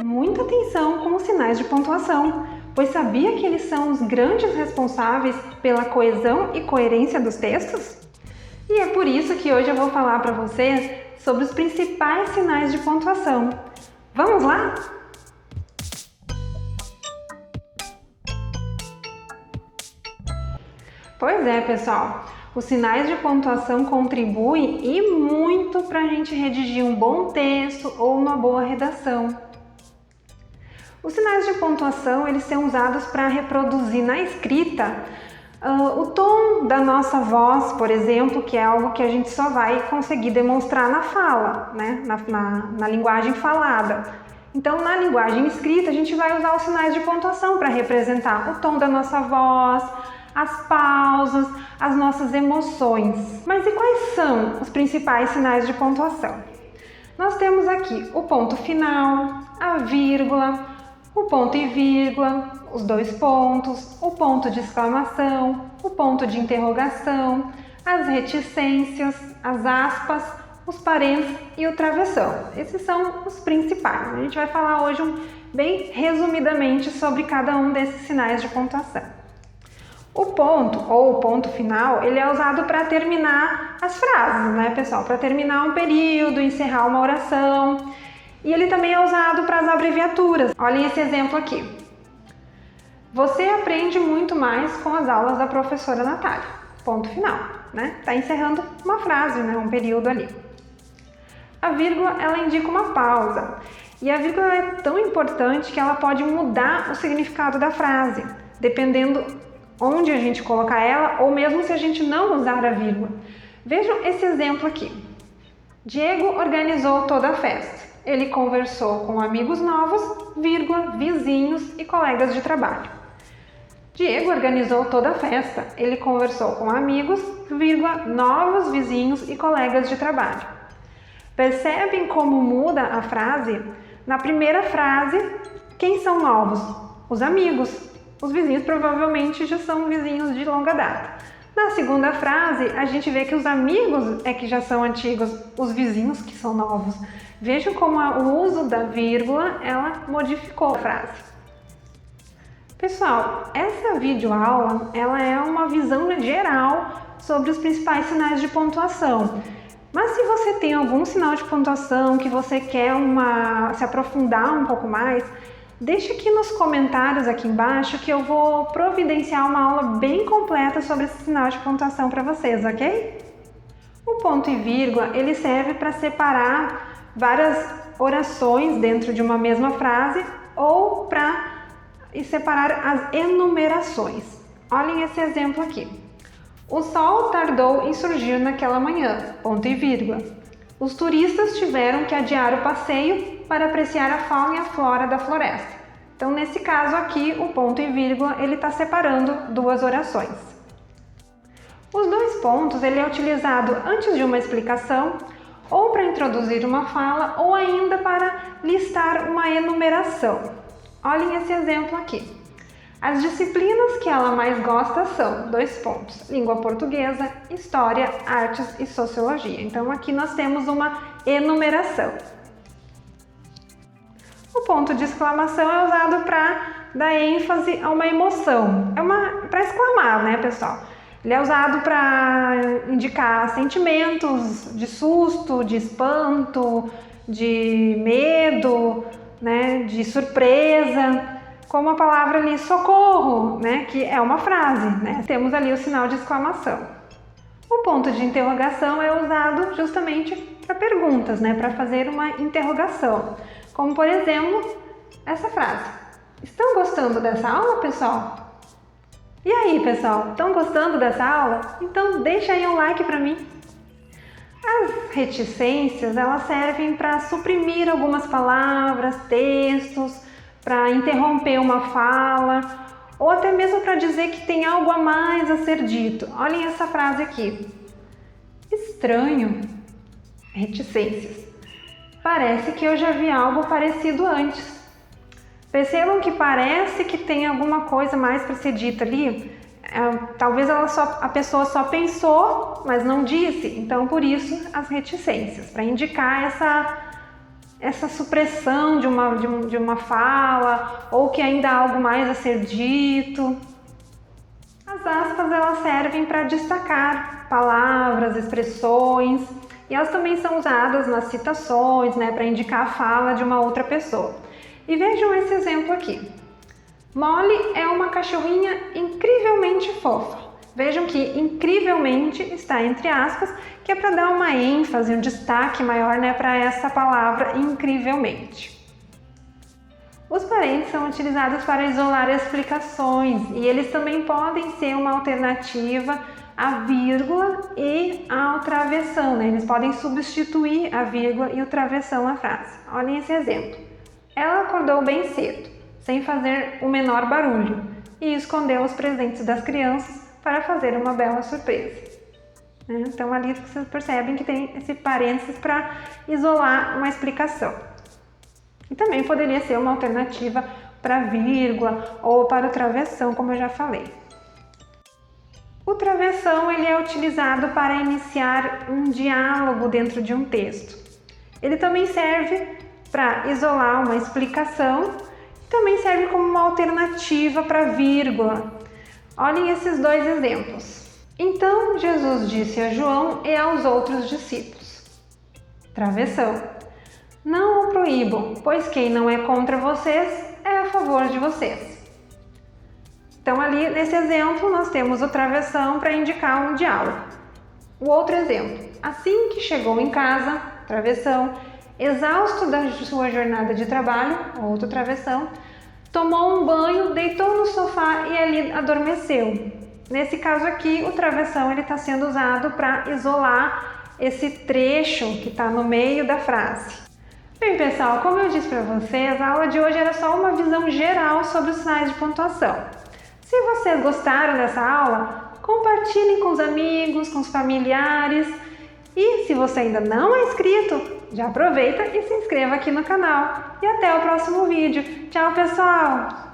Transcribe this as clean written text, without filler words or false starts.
muita atenção com os sinais de pontuação, pois sabia que eles são os grandes responsáveis pela coesão e coerência dos textos? E é por isso que hoje eu vou falar para vocês sobre os principais sinais de pontuação. Vamos lá? Pois é, pessoal, os sinais de pontuação contribuem e muito para a gente redigir um bom texto ou uma boa redação. Os sinais de pontuação eles são usados para reproduzir na escrita o tom da nossa voz, por exemplo, que é algo que a gente só vai conseguir demonstrar na fala, né? na linguagem falada. Então, na linguagem escrita, a gente vai usar os sinais de pontuação para representar o tom da nossa voz, as pausas, as nossas emoções. Mas e quais são os principais sinais de pontuação? Nós temos aqui o ponto final, a vírgula, o ponto e vírgula, os dois pontos, o ponto de exclamação, o ponto de interrogação, as reticências, as aspas, os parênteses e o travessão. Esses são os principais. A gente vai falar hoje bem resumidamente sobre cada um desses sinais de pontuação. O ponto ou o ponto final, ele é usado para terminar as frases, né, pessoal? Para terminar um período, encerrar uma oração. E ele também é usado para as abreviaturas. Olhem esse exemplo aqui. Você aprende muito mais com as aulas da professora Natália. Ponto final, né? Está encerrando uma frase, né? Um período ali. A vírgula, ela indica uma pausa. E a vírgula é tão importante que ela pode mudar o significado da frase, dependendo onde a gente colocar ela, ou mesmo se a gente não usar a vírgula. Vejam esse exemplo aqui. Diego organizou toda a festa. Ele conversou com amigos novos, vírgula, vizinhos e colegas de trabalho. Diego organizou toda a festa. Ele conversou com amigos, vírgula, novos vizinhos e colegas de trabalho. Percebem como muda a frase? Na primeira frase, quem são novos? Os amigos. Os vizinhos provavelmente já são vizinhos de longa data. Na segunda frase, a gente vê que os amigos é que já são antigos, os vizinhos que são novos. Vejam como o uso da vírgula, ela modificou a frase. Pessoal, essa videoaula, ela é uma visão geral sobre os principais sinais de pontuação. Mas se você tem algum sinal de pontuação que você quer se aprofundar um pouco mais, deixa aqui nos comentários aqui embaixo que eu vou providenciar uma aula bem completa sobre esse sinal de pontuação para vocês, ok? O ponto e vírgula, ele serve para separar várias orações dentro de uma mesma frase ou para separar as enumerações. Olhem esse exemplo aqui. O sol tardou em surgir naquela manhã, ponto e vírgula. Os turistas tiveram que adiar o passeio para apreciar a fauna e a flora da floresta. Então, nesse caso aqui, o ponto e vírgula, ele está separando duas orações. Os dois pontos, ele é utilizado antes de uma explicação, ou para introduzir uma fala, ou ainda para listar uma enumeração. Olhem esse exemplo aqui. As disciplinas que ela mais gosta são, dois pontos, língua portuguesa, história, artes e sociologia. Então, aqui nós temos uma enumeração. O ponto de exclamação é usado para dar ênfase a uma emoção. Para exclamar, né, pessoal? Ele é usado para indicar sentimentos de susto, de espanto, de medo, né, de surpresa. Como a palavra ali, socorro, né, que é uma frase, né? Temos ali o sinal de exclamação. O ponto de interrogação é usado justamente para perguntas, né, para fazer uma interrogação. Como, por exemplo, essa frase. Estão gostando dessa aula, pessoal? E aí, pessoal, estão gostando dessa aula? Então deixa aí um like para mim. As reticências, elas servem para suprimir algumas palavras, textos, para interromper uma fala, ou até mesmo para dizer que tem algo a mais a ser dito. Olhem essa frase aqui. Estranho. Reticências. Parece que eu já vi algo parecido antes. Percebam que parece que tem alguma coisa mais para ser dita ali. Talvez a pessoa só pensou, mas não disse. Então, por isso, as reticências, para indicar essa supressão de uma fala, ou que ainda há algo mais a ser dito. As aspas, elas servem para destacar palavras, expressões, e elas também são usadas nas citações, né, para indicar a fala de uma outra pessoa. E vejam esse exemplo aqui. Molly é uma cachorrinha incrivelmente fofa. Vejam que incrivelmente está entre aspas, que é para dar uma ênfase, um destaque maior, né, para essa palavra incrivelmente. Os parênteses são utilizados para isolar explicações e eles também podem ser uma alternativa à vírgula e ao travessão, né? Eles podem substituir a vírgula e o travessão na frase. Olhem esse exemplo. Ela acordou bem cedo, sem fazer o menor barulho, e escondeu os presentes das crianças para fazer uma bela surpresa. Então ali vocês percebem que tem esse parênteses para isolar uma explicação. E também poderia ser uma alternativa para vírgula ou para o travessão, como eu já falei. O travessão ele é utilizado para iniciar um diálogo dentro de um texto. Ele também serve para isolar uma explicação e também serve como uma alternativa para vírgula. Olhem esses dois exemplos. Então Jesus disse a João e aos outros discípulos. Travessão. Não o proíbam, pois quem não é contra vocês é a favor de vocês. Então ali nesse exemplo nós temos o travessão para indicar um diálogo. O outro exemplo. Assim que chegou em casa, travessão, exausto da sua jornada de trabalho, outro travessão, tomou um banho, deitou no sofá e ali adormeceu. Nesse caso aqui, o travessão está sendo usado para isolar esse trecho que está no meio da frase. Bem, pessoal, como eu disse para vocês, a aula de hoje era só uma visão geral sobre os sinais de pontuação. Se vocês gostaram dessa aula, compartilhem com os amigos, com os familiares. E se você ainda não é inscrito, já aproveita e se inscreva aqui no canal. E até o próximo vídeo. Tchau, pessoal!